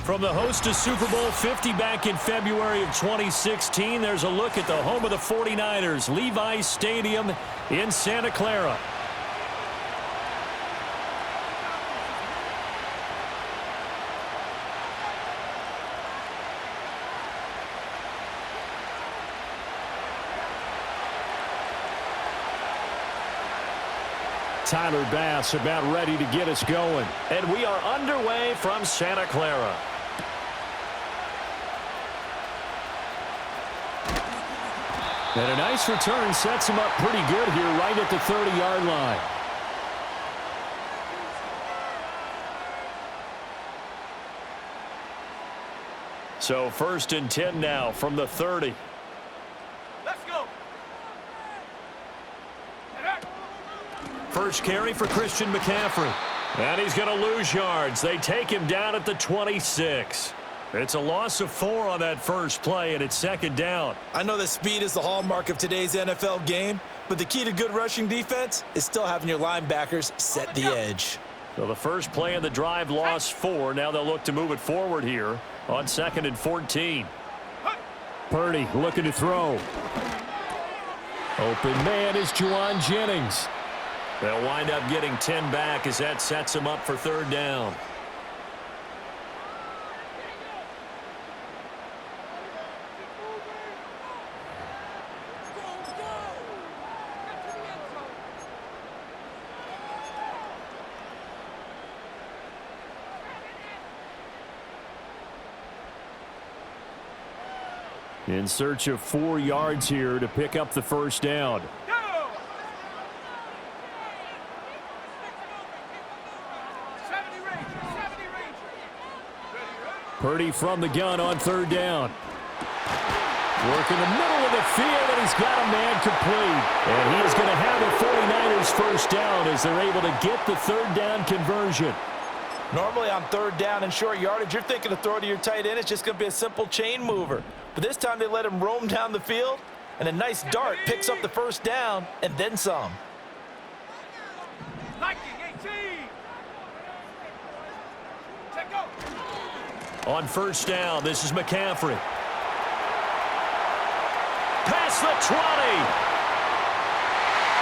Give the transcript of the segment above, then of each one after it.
From the host to Super Bowl 50 back in February of 2016, there's a look at the home of the 49ers, Levi's Stadium in Santa Clara. Tyler Bass about ready to get us going. And we are underway from Santa Clara. And a nice return sets him up pretty good here right at the 30-yard line. So 1st and 10 now from the 30. Let's go. First carry for Christian McCaffrey. And he's going to lose yards. They take him down at the 26. It's a loss of 4 on that first play, and it's 2nd down. I know that speed is the hallmark of today's NFL game, but the key to good rushing defense is still having your linebackers set the edge. So the first play of the drive lost 4. Now they'll look to move it forward here on 2nd and 14. Purdy looking to throw. Open man is Juwan Jennings. They'll wind up getting 10 back as that sets them up for 3rd down. In search of 4 yards here to pick up the first down. Purdy from the gun on 3rd down. Work in the middle of the field, and he's got a man complete. And he is going to have the 49ers first down as they're able to get the 3rd down conversion. Normally on 3rd down and short yardage, you're thinking to throw to your tight end. It's just going to be a simple chain mover. But this time they let him roam down the field, and a nice dart picks up the first down and then some. On 1st down, this is McCaffrey. Past the 20.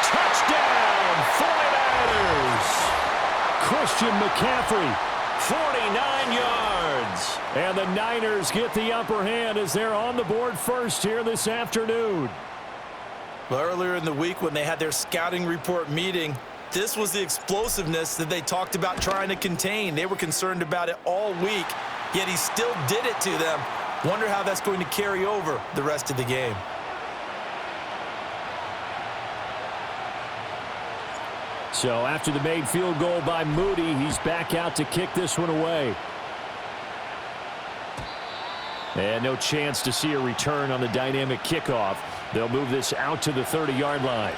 Touchdown, 49ers. Christian McCaffrey, 49 yards. And the Niners get the upper hand as they're on the board first here this afternoon. Well, earlier in the week when they had their scouting report meeting, this was the explosiveness that they talked about trying to contain. They were concerned about it all week, yet he still did it to them. Wonder how that's going to carry over the rest of the game. So after the made field goal by Moody, he's back out to kick this one away. And no chance to see a return on the dynamic kickoff. They'll move this out to the 30-yard line.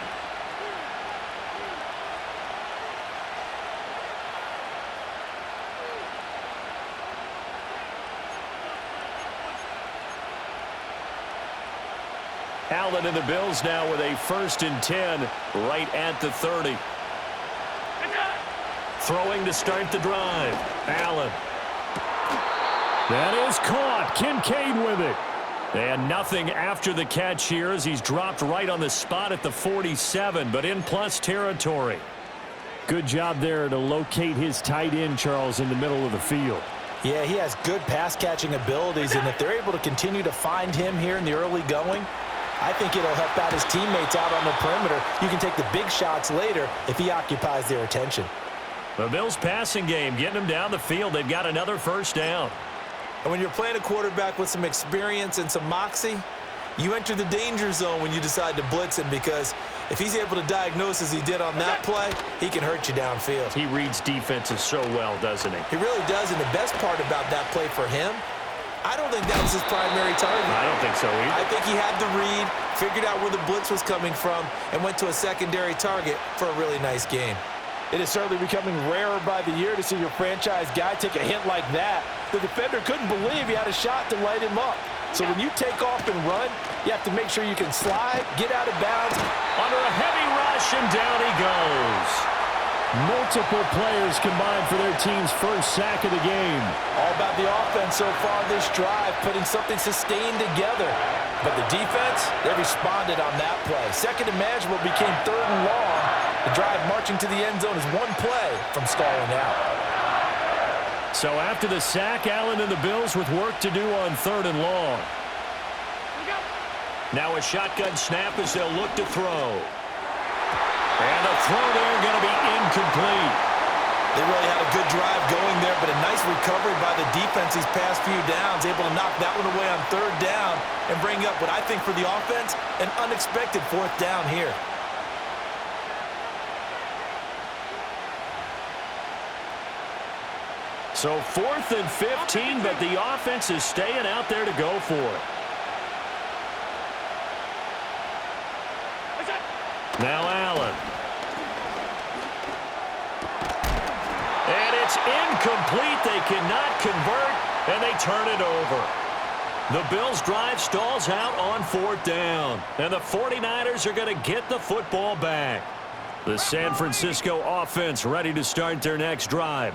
Allen and the Bills now with a 1st and 10 right at the 30. Throwing to start the drive. Allen. That is caught. Kincaid with it. And nothing after the catch here as he's dropped right on the spot at the 47, but in plus territory. Good job there to locate his tight end, Charles, in the middle of the field. Yeah, he has good pass-catching abilities, and if they're able to continue to find him here in the early going, I think it'll help out his teammates out on the perimeter. You can take the big shots later if he occupies their attention. The Bills passing game, getting them down the field. They've got another first down. And when you're playing a quarterback with some experience and some moxie, you enter the danger zone when you decide to blitz him, because if he's able to diagnose as he did on that play, he can hurt you downfield. He reads defenses so well, doesn't he? He really does, and the best part about that play for him, I don't think that was his primary target. I don't think so either. I think he had the read, figured out where the blitz was coming from, and went to a secondary target for a really nice game. It is certainly becoming rarer by the year to see your franchise guy take a hit like that. The defender couldn't believe he had a shot to light him up. So when you take off and run, you have to make sure you can slide, get out of bounds. Under a heavy rush, and down he goes. Multiple players combined for their team's first sack of the game. All about the offense so far this drive, putting something sustained together. But the defense, they responded on that play. Second and manageable became third and long. The drive marching to the end zone is one play from stalling out. So after the sack, Allen and the Bills with work to do on third and long. Now a shotgun snap as they'll look to throw. And the throw there going to be incomplete. They really had a good drive going there, but a nice recovery by the defense these past few downs, able to knock that one away on third down and bring up what I think for the offense, an unexpected fourth down here. So 4th and 15, but the offense is staying out there to go for it. Now Allen. And it's incomplete. They cannot convert, and they turn it over. The Bills' drive stalls out on 4th down, and the 49ers are going to get the football back. The San Francisco offense ready to start their next drive.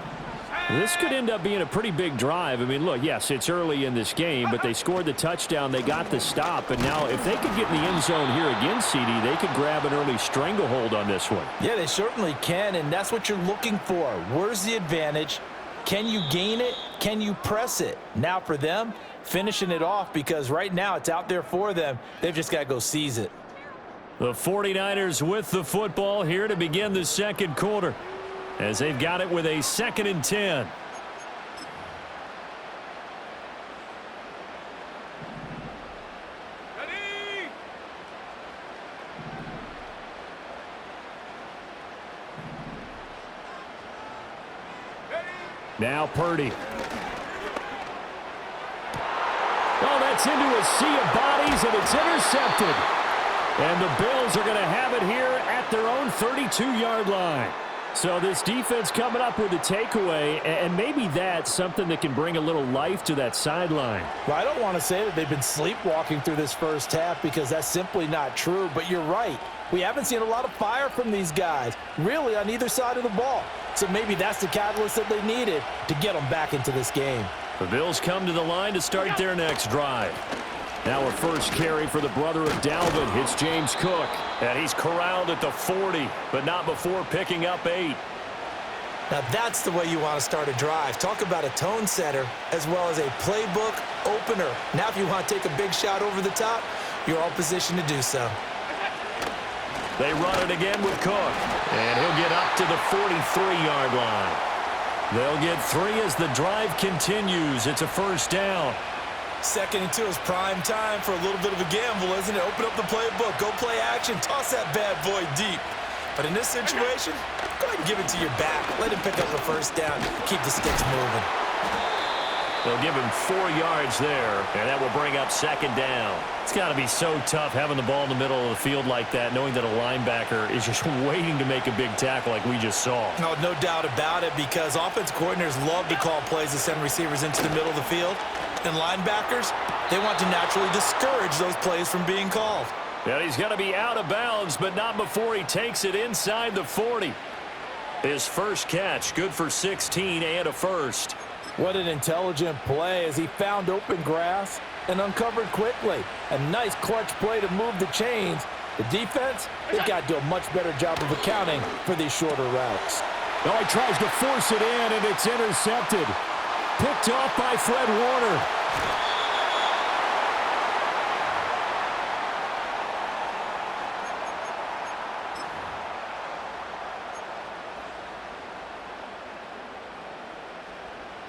This could end up being a pretty big drive. I mean, look, yes, it's early in this game, but they scored the touchdown. They got the stop. And now if they could get in the end zone here again, CD, they could grab an early stranglehold on this one. Yeah, they certainly can, and that's what you're looking for. Where's the advantage? Can you gain it? Can you press it? Now for them, finishing it off, because right now it's out there for them. They've just got to go seize it. The 49ers with the football here to begin the second quarter, as they've got it with a 2nd and 10. Ready? Now Purdy. Oh, that's into a sea of bodies, and it's intercepted. And the Bills are going to have it here at their own 32-yard line. So this defense coming up with a takeaway, and maybe that's something that can bring a little life to that sideline. Well, I don't want to say that they've been sleepwalking through this first half, because that's simply not true. But you're right. We haven't seen a lot of fire from these guys, really, on either side of the ball. So maybe that's the catalyst that they needed to get them back into this game. The Bills come to the line to start their next drive. Now a first carry for the brother of Dalvin. It's James Cook. And he's corralled at the 40, but not before picking up 8. Now that's the way you want to start a drive. Talk about a tone setter as well as a playbook opener. Now if you want to take a big shot over the top, you're all positioned to do so. They run it again with Cook. And he'll get up to the 43-yard line. They'll get 3 as the drive continues. It's a first down. 2nd and 2 is prime time for a little bit of a gamble, isn't it? Open up the playbook, go play action, toss that bad boy deep. But in this situation, go ahead and give it to your back. Let him pick up the first down. Keep the sticks moving. They'll give him 4 yards there, and that will bring up 2nd down. It's got to be so tough having the ball in the middle of the field like that, knowing that a linebacker is just waiting to make a big tackle like we just saw. No doubt about it, because offense coordinators love to call plays to send receivers into the middle of the field. And linebackers, they want to naturally discourage those plays from being called. And he's going to be out of bounds, but not before he takes it inside the 40. His first catch, good for 16 and a first. What an intelligent play as he found open grass and uncovered quickly. A nice clutch play to move the chains. The defense, they've got to do a much better job of accounting for these shorter routes. Oh, he tries to force it in, and it's intercepted. Picked off by Fred Warner.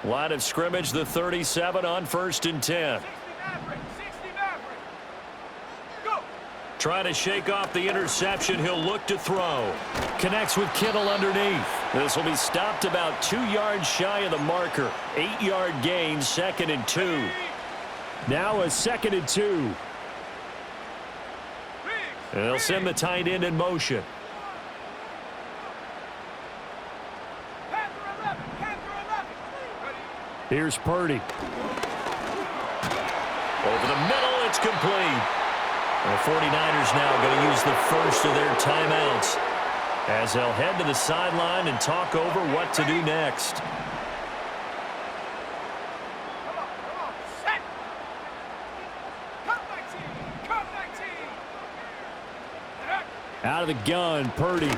Line of scrimmage, the 37 on 1st and 10. 60 Maverick. Go. Trying to shake off the interception. He'll look to throw. Connects with Kittle underneath. This will be stopped about 2 yards shy of the marker. 8-yard gain, 2nd and 2. Now a 2nd and 2. And they'll send the tight end in motion. Here's Purdy. Over the middle, it's complete. And the 49ers now going to use the first of their timeouts. as they'll head to the sideline and talk over what to do next. Come on, set. Cut 19. Out of the gun, Purdy.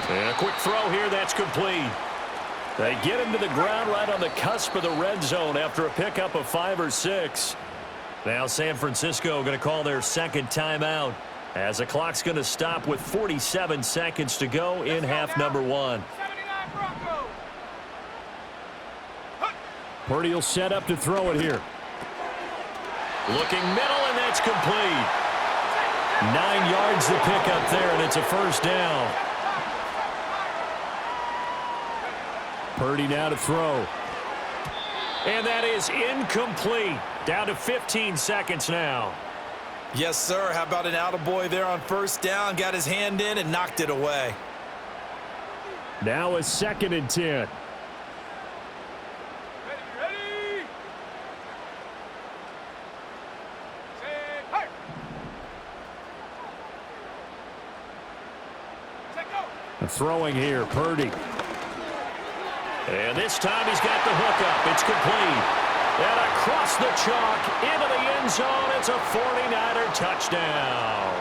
And a quick throw here, that's complete. They get him to the ground right on the cusp of the red zone after a pickup of 5 or 6. Now San Francisco going to call their second timeout as the clock's going to stop with 47 seconds to go in half number 1. 79 Broncos. Purdy will set up to throw it here. Looking middle, and that's complete. 9 yards to pick up there, and it's a first down. Purdy now to throw. And that is incomplete. Down to 15 seconds now. Yes, sir. How about an attaboy there on first down? Got his hand in and knocked it away. Now a 2nd and 10. Ready. Set, hey. Set, go. Throwing here, Purdy. And this time he's got the hook up. It's complete. And across the chalk, into the end zone. It's a 49er touchdown.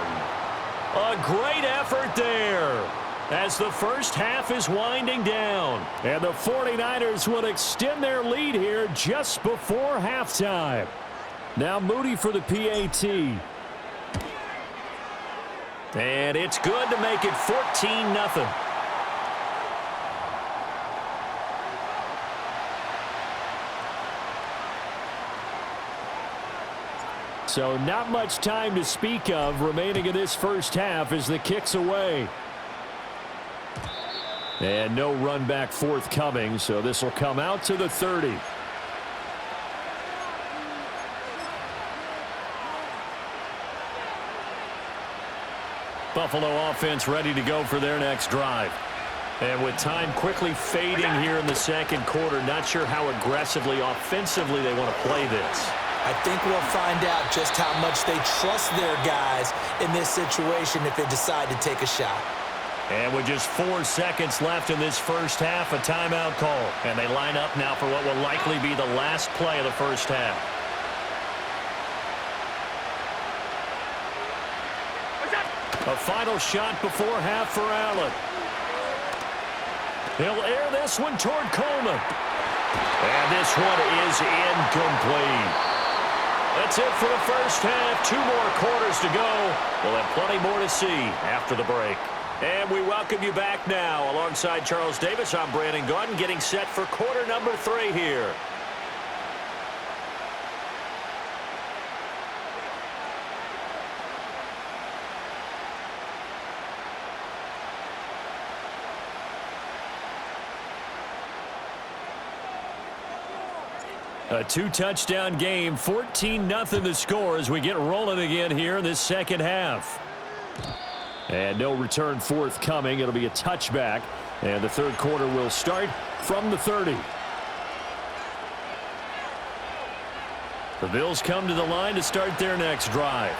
A great effort there as the first half is winding down. And the 49ers will extend their lead here just before halftime. Now Moody for the PAT. And it's good to make it 14-0. So not much time to speak of remaining in this first half as the kick's away. And no run back forthcoming, so this will come out to the 30. Buffalo offense ready to go for their next drive. And with time quickly fading here in the second quarter, not sure how aggressively, offensively they want to play this. I think we'll find out just how much they trust their guys in this situation if they decide to take a shot. And with just 4 seconds left in this first half, a timeout call. And they line up now for what will likely be the last play of the first half. A final shot before half for Allen. He'll air this one toward Coleman. And this one is incomplete. That's it for the first half. 2 more quarters to go. We'll have plenty more to see after the break. And we welcome you back now. Alongside Charles Davis, I'm Brandon Gaudin, getting set for quarter number 3 here. A 2-touchdown game, 14-0 the score as we get rolling again here in this second half. And no return forthcoming. It'll be a touchback. And the third quarter will start from the 30. The Bills come to the line to start their next drive.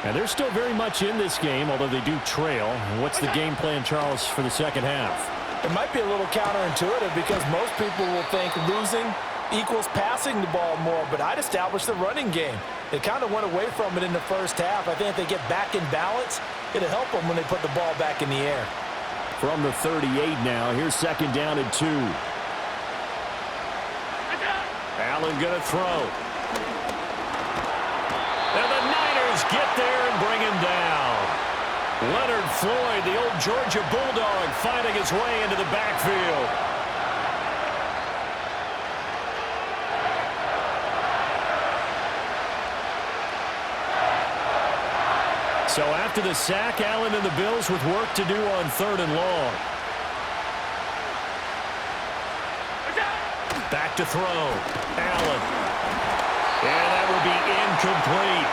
And they're still very much in this game, although they do trail. What's the game plan, Charles, for the second half? It might be a little counterintuitive because most people will think losing equals passing the ball more, but I'd establish the running game. They kind of went away from it in the first half. I think if they get back in balance, it'll help them when they put the ball back in the air. From the 38 now, here's 2nd down and 2. Allen gonna throw. And the Niners get there and bring him down. Leonard Floyd, the old Georgia Bulldog, finding his way into the backfield. So after the sack, Allen and the Bills with work to do on 3rd and long. Back to throw. Allen. And that will be incomplete.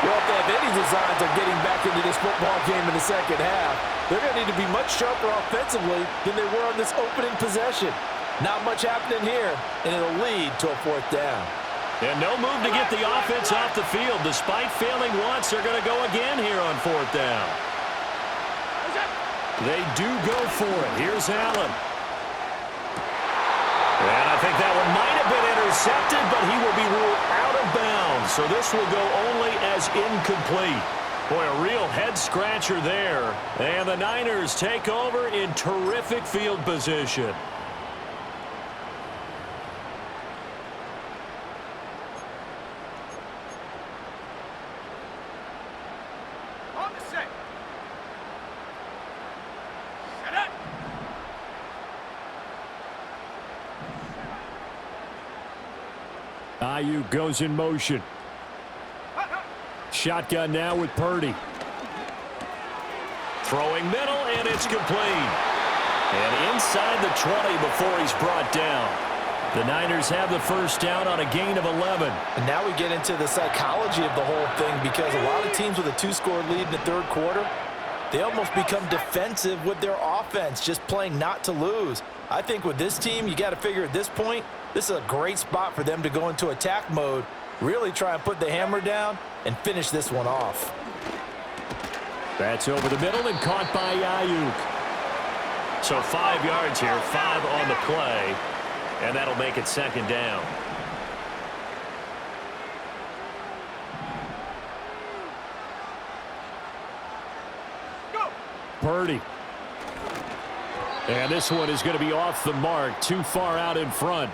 Well, if they have any designs of getting back into this football game in the second half, they're going to need to be much sharper offensively than they were on this opening possession. Not much happening here, and it'll lead to a 4th down. And no move to get the offense off the field. Despite failing once, they're going to go again here on 4th down. They do go for it. Here's Allen. And I think that one might have been intercepted, but he will be ruled out of bounds. So this will go only as incomplete. Boy, a real head-scratcher there. And the Niners take over in terrific field position. On the set. Set up. Ayuk goes in motion. Shotgun now with Purdy. Throwing middle, and it's complete. And inside the 20 before he's brought down. The Niners have the first down on a gain of 11. And now we get into the psychology of the whole thing, because a lot of teams with a 2-score lead in the third quarter, they almost become defensive with their offense, just playing not to lose. I think with this team, you got to figure at this point, this is a great spot for them to go into attack mode, really try and put the hammer down and finish this one off. That's over the middle and caught by Ayuk. So 5 yards here, 5 on the play, and that'll make it second down. Go. Purdy. And this one is going to be off the mark, too far out in front.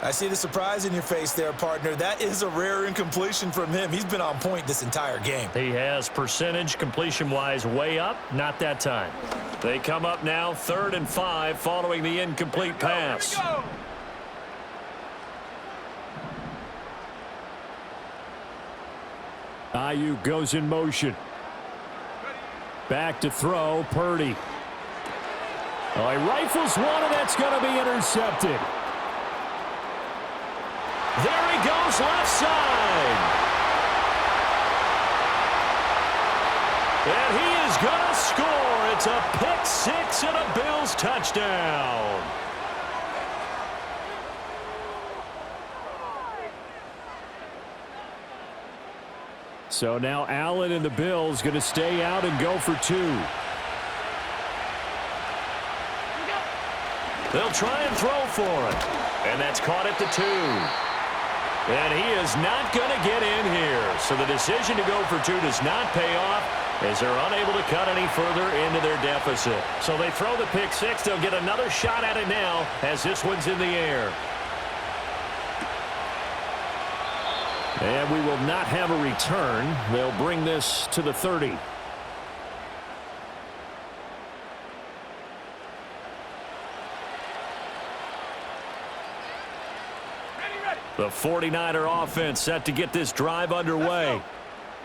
I see the surprise in your face there, partner. That is a rare incompletion from him. He's been on point this entire game. He has percentage completion-wise way up, not that time. They come up now 3rd and 5 following the incomplete pass. Go. Ayuk goes in motion. Back to throw, Purdy. Oh, he rifles one, and that's going to be intercepted. There he goes, left side. And he is going to score. It's a pick six and a Bills touchdown. So now Allen and the Bills going to stay out and go for 2. They'll try and throw for it. And that's caught at the 2. And he is not going to get in here. So the decision to go for 2 does not pay off, as they're unable to cut any further into their deficit. So they throw the pick six. They'll get another shot at it now, as this one's in the air. And we will not have a return. They'll bring this to the 30. The 49er offense set to get this drive underway.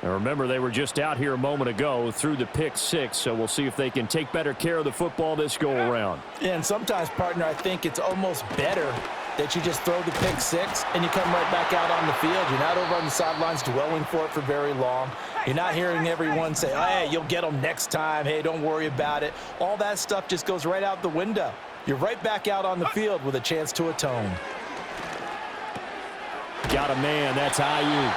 And remember, they were just out here a moment ago through the pick six, so we'll see if they can take better care of the football this go-around. Yeah, and sometimes, partner, I think it's almost better that you just throw the pick six and you come right back out on the field. You're not over on the sidelines dwelling for it for very long. You're not hearing everyone say, oh, hey, you'll get them next time. Hey, don't worry about it. All that stuff just goes right out the window. You're right back out on the field with a chance to atone. Got a man. That's Ayuk.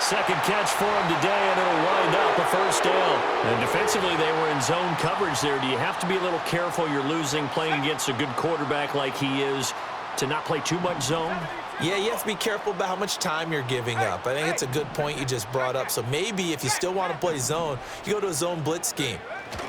Second catch for him today, and it'll wind up a first down. And defensively, they were in zone coverage there. Do you have to be a little careful? You're losing playing against a good quarterback like he is to not play too much zone? Yeah, you have to be careful about how much time you're giving up. I think it's a good point you just brought up. So maybe if you still want to play zone, you go to a zone blitz scheme.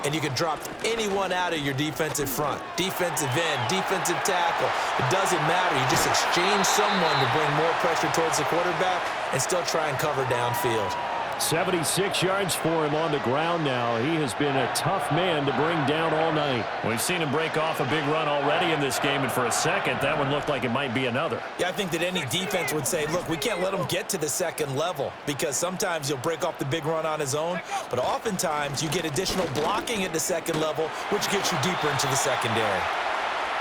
And you can drop anyone out of your defensive front. Defensive end, defensive tackle. It doesn't matter. You just exchange someone to bring more pressure towards the quarterback and still try and cover downfield. 76 yards for him on the ground now. He has been a tough man to bring down all night. We've seen him break off a big run already in this game, and for a second, that one looked like it might be another. Yeah, I think that any defense would say, look, we can't let him get to the second level, because sometimes he'll break off the big run on his own, but oftentimes you get additional blocking at the second level, which gets you deeper into the secondary.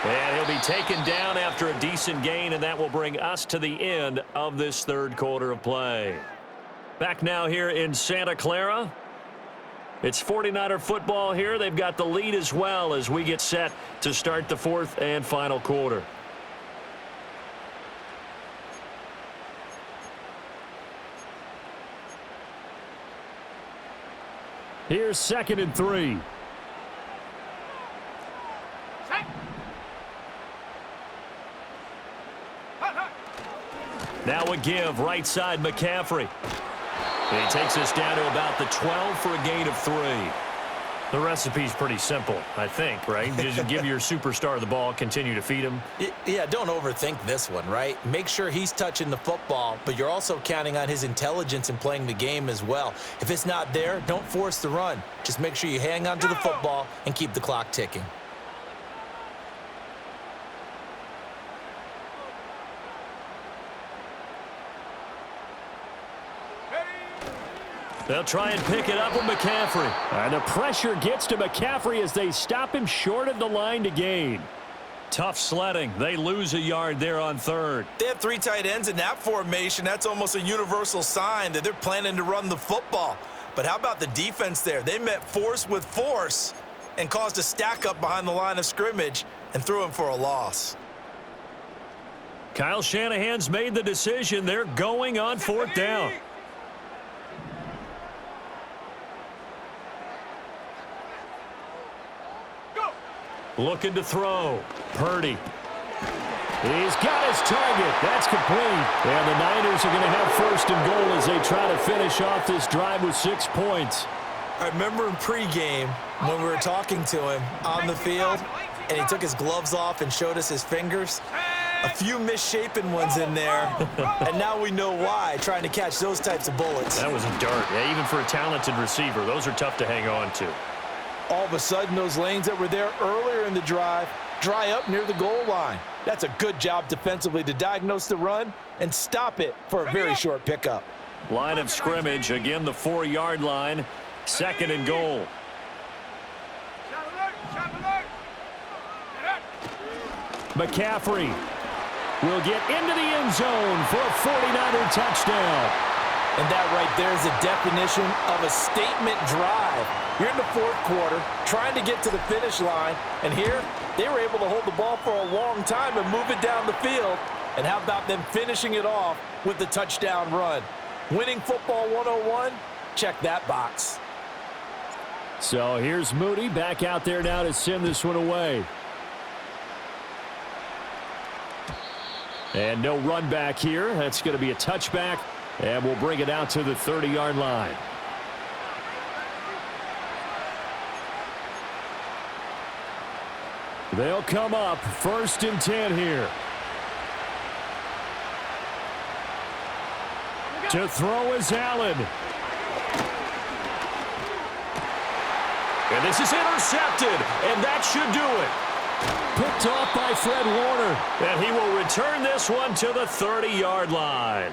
And he'll be taken down after a decent gain, and that will bring us to the end of this third quarter of play. Back now here in Santa Clara. It's 49er football here. They've got the lead as well as we get set to start the fourth and final quarter. Here's 2nd and 3. Now a give, right side McCaffrey. He takes us down to about the 12 for a gain of 3. The recipe's pretty simple, I think, right? Just give your superstar the ball, continue to feed him. Yeah, don't overthink this one, right? Make sure he's touching the football, but you're also counting on his intelligence in playing the game as well. If it's not there, don't force the run. Just make sure you hang on to the football and keep the clock ticking. They'll try and pick it up with McCaffrey. And the pressure gets to McCaffrey as they stop him short of the line to gain. Tough sledding. They lose a yard there on 3rd. They have 3 tight ends in that formation. That's almost a universal sign that they're planning to run the football. But how about the defense there? They met force with force and caused a stack up behind the line of scrimmage and threw him for a loss. Kyle Shanahan's made the decision. They're going on 4th down. Looking to throw. Purdy. He's got his target. That's complete. And the Niners are going to have 1st and goal as they try to finish off this drive with 6 points. I remember in pregame when we were talking to him on the field, and he took his gloves off and showed us his fingers. A few misshapen ones in there, and now we know why, trying to catch those types of bullets. That was a dart. Yeah, even for a talented receiver, those are tough to hang on to. All of a sudden, those lanes that were there earlier in the drive dry up near the goal line. That's a good job defensively to diagnose the run and stop it for a very short pickup. Line of scrimmage, again the 4-yard line, 2nd and goal. McCaffrey will get into the end zone for a 49er touchdown. And that right there is a definition of a statement drive. You're in the 4th quarter, trying to get to the finish line, and here they were able to hold the ball for a long time and move it down the field. And how about them finishing it off with the touchdown run? Winning football 101, check that box. So here's Moody back out there now to send this one away. And no run back here. That's going to be a touchback. And we'll bring it out to the 30-yard line. They'll come up 1st and 10 here. To throw is Allen. And this is intercepted, and that should do it. Picked off by Fred Warner. And he will return this one to the 30-yard line.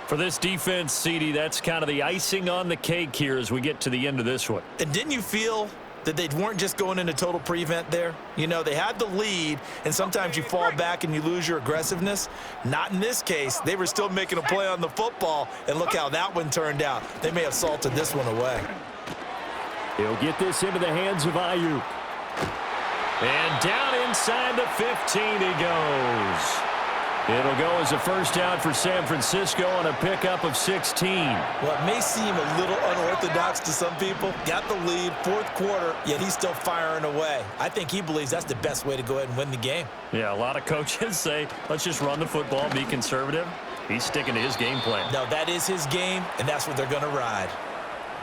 For this defense, CD, that's kind of the icing on the cake here as we get to the end of this one. And didn't you feel that they weren't just going into total prevent there? You know, they had the lead, and sometimes you fall back and you lose your aggressiveness. Not in this case. They were still making a play on the football, and look how that one turned out. They may have salted this one away. He'll get this into the hands of Ayuk. And down inside the 15 he goes. It'll go as a 1st down for San Francisco on a pickup of 16. Well, it may seem a little unorthodox to some people. Got the lead, 4th quarter, yet he's still firing away. I think he believes that's the best way to go ahead and win the game. Yeah, a lot of coaches say, let's just run the football, be conservative. He's sticking to his game plan. No, that is his game, and that's what they're going to ride.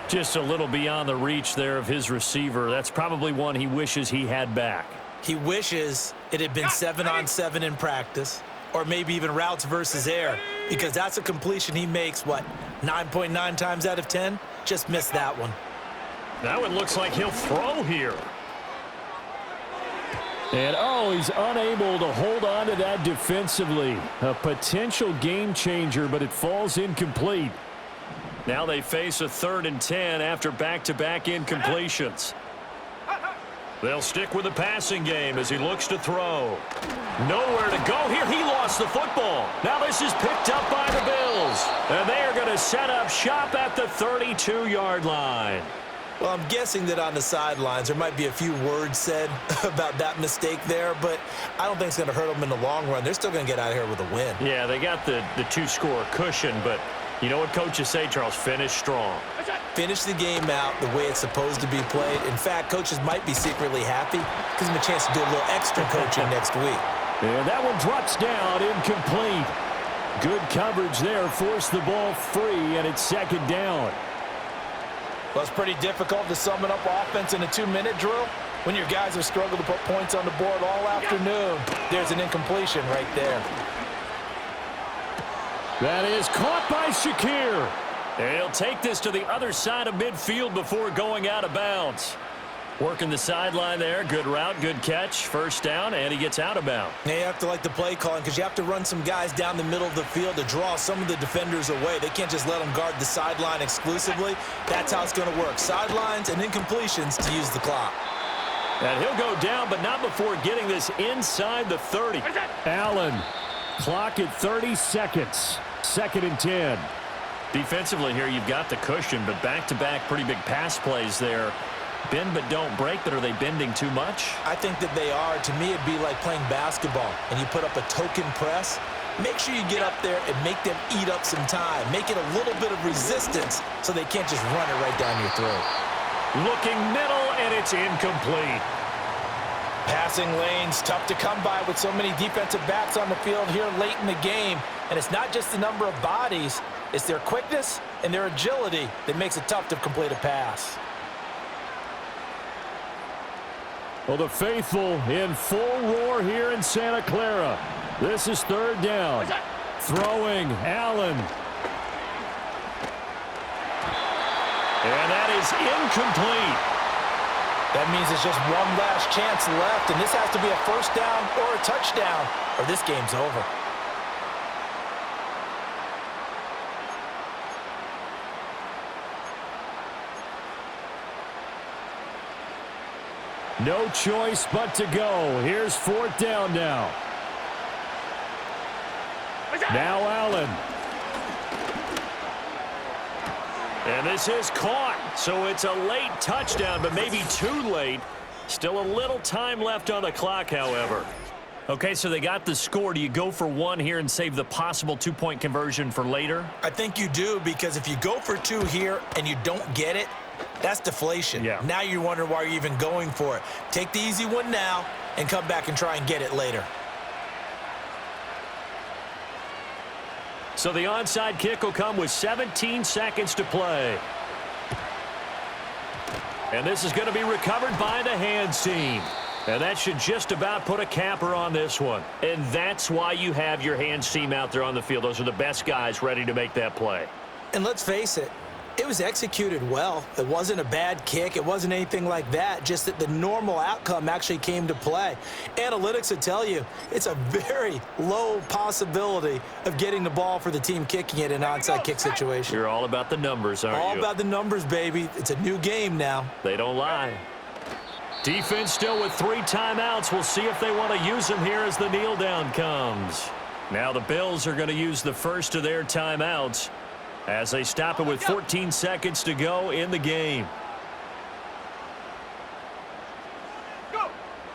Just a little beyond the reach there of his receiver. That's probably one he wishes he had back. He wishes it had been 7-on-7 in practice, or maybe even routes versus air, because that's a completion he makes, 9.9 times out of 10? Just missed that one. Now it looks like he'll throw here. And, oh, he's unable to hold on to that defensively. A potential game changer, but it falls incomplete. Now they face a 3rd and 10 after back-to-back incompletions. They'll stick with the passing game as he looks to throw. Nowhere to go here. He lost the football. Now this is picked up by the Bills. And they are going to set up shop at the 32-yard line. Well, I'm guessing that on the sidelines there might be a few words said about that mistake there, but I don't think it's going to hurt them in the long run. They're still going to get out of here with a win. Yeah, they got the 2-score cushion, but you know what coaches say, Charles? Finish strong. Finish the game out the way it's supposed to be played. In fact, coaches might be secretly happy. Gives them a chance to do a little extra coaching next week. And that one drops down incomplete. Good coverage there. Forced the ball free, and it's second down. Well, it's pretty difficult to sum it up offense in a 2-minute drill when your guys have struggled to put points on the board all afternoon. There's an incompletion right there. That is caught by Shakir. And he'll take this to the other side of midfield before going out of bounds. Working the sideline there. Good route, good catch. First down, and he gets out of bounds. Now you have to like the play calling because you have to run some guys down the middle of the field to draw some of the defenders away. They can't just let them guard the sideline exclusively. That's how it's going to work. Sidelines and incompletions to use the clock. And he'll go down, but not before getting this inside the 30. Allen, clock at 30 seconds. Second and 10. Defensively here, you've got the cushion, but back-to-back pretty big pass plays there. Bend but don't break, but are they bending too much? I think that they are. To me, it'd be like playing basketball, and you put up a token press. Make sure you get up there and make them eat up some time. Make it a little bit of resistance so they can't just run it right down your throat. Looking middle, and it's incomplete. Passing lanes, tough to come by with so many defensive backs on the field here late in the game. And it's not just the number of bodies, it's their quickness and their agility that makes it tough to complete a pass. Well, the faithful in full roar here in Santa Clara. This is third down. Throwing, Allen. And that is incomplete. That means there's just one last chance left, and this has to be a first down or a touchdown, or this game's over. No choice but to go. Here's fourth down now. Now Allen. And this is caught. So it's a late touchdown, but maybe too late. Still a little time left on the clock, however. Okay, so they got the score. Do you go for one here and save the possible two-point conversion for later? I think you do, because if you go for two here and you don't get it, that's deflation. Yeah. Now you're wondering why you're even going for it. Take the easy one now and come back and try and get it later. So the onside kick will come with 17 seconds to play. And this is going to be recovered by the hands team. And that should just about put a capper on this one. And that's why you have your hands team out there on the field. Those are the best guys ready to make that play. And let's face it, it was executed well. It wasn't a bad kick. It wasn't anything like that, just that the normal outcome actually came to play. Analytics would tell you it's a very low possibility of getting the ball for the team kicking it in an onside kick situation. You're all about the numbers, aren't you? All about the numbers, baby. It's a new game now. They don't lie. Defense still with 3 timeouts. We'll see if they want to use them here as the kneel down comes. Now the Bills are going to use the first of their timeouts as they stop it with 14 seconds to go in the game.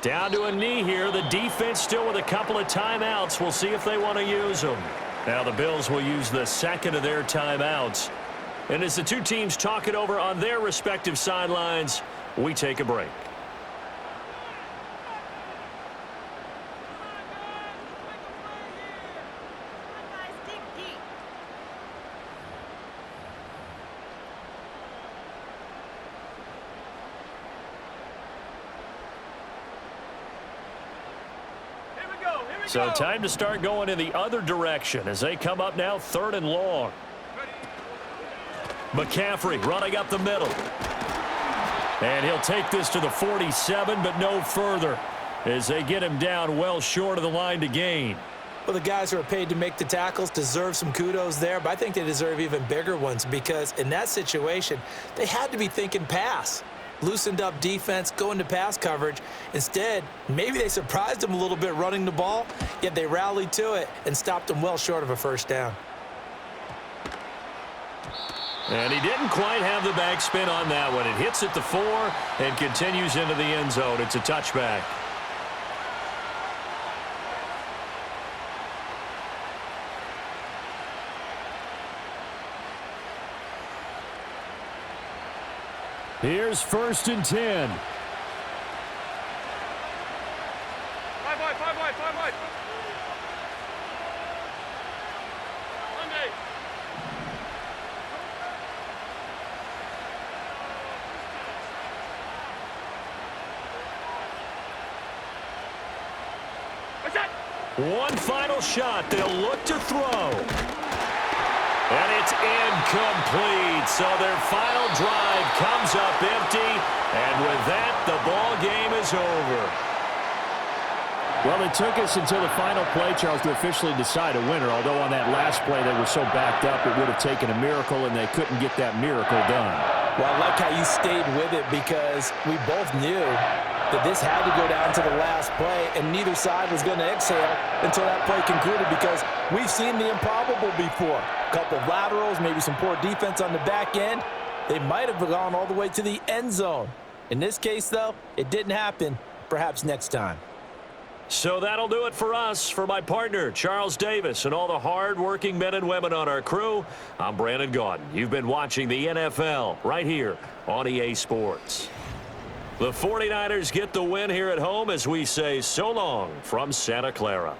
Down to a knee here. The defense still with a couple of timeouts. We'll see if they want to use them. Now the Bills will use the second of their timeouts. And as the two teams talk it over on their respective sidelines, we take a break. So time to start going in the other direction as they come up now 3rd and long. McCaffrey running up the middle. And he'll take this to the 47, but no further as they get him down well short of the line to gain. Well, the guys who are paid to make the tackles deserve some kudos there, but I think they deserve even bigger ones because in that situation, they had to be thinking pass. Loosened up defense, going to pass coverage. Instead, maybe they surprised them a little bit running the ball, yet they rallied to it and stopped them well short of a first down. And he didn't quite have the backspin on that one. It hits at the 4 and continues into the end zone. It's a touchback. Here's 1st and 10. 5 wide, 5 wide, 5 wide. One final shot. They'll look to throw. And it's incomplete. So their final drive comes up empty. And with that, the ball game is over. Well, it took us until the final play, Charles, to officially decide a winner. Although on that last play they were so backed up, it would have taken a miracle, and they couldn't get that miracle done. Well, I like how you stayed with it because we both knew that this had to go down to the last play, and neither side was going to exhale until that play concluded because we've seen the improbable before. A couple of laterals, maybe some poor defense on the back end. They might have gone all the way to the end zone. In this case, though, it didn't happen. Perhaps next time. So that'll do it for us. For my partner, Charles Davis, and all the hard-working men and women on our crew, I'm Brandon Gaudin. You've been watching the NFL right here on EA Sports. The 49ers get the win here at home as we say so long from Santa Clara.